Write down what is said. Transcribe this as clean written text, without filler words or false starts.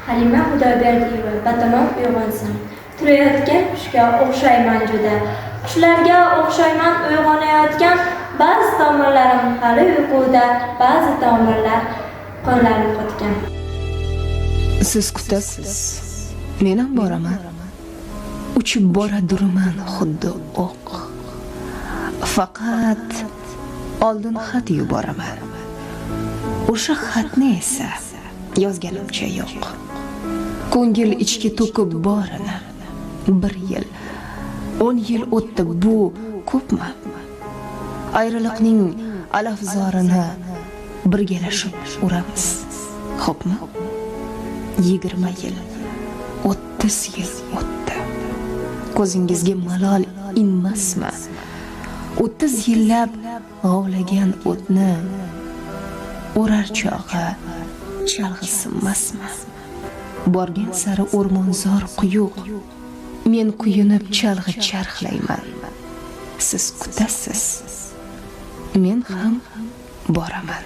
Halima Xudoyberdiyeva batamom uyg'onsam, turayotgan qushga o'xshayman juda. Qushlarga o'xshayman uyg'onayotgan, ba'zi tomirlarim hali uyquda, ba'zi tomirlar qo'llarim qotgan. Siz kutasiz, men ham boraman. Uchib boradurman xuddi o'q. Faqat oldin xat yuboraman. O'sha xatni esa yozganimcha yo'q. Ko'ngil ichki to'kib borini 1 yil, 10 yil o'tdi, bu ko'pmi? Ayriliqning alafzorini birgalashib uramiz, xo'pmi? 20 yil, 30 yil o'tdi. Ko'zingizga malol inmasmi? 30 yillab g'ovlagan o'tni o'rar chog'i chalg'isinmasmi? Borgan sari o'rmonzor quyuq, men kuyunib chalg'i charxlayman. Siz kutasiz, men ham boraman.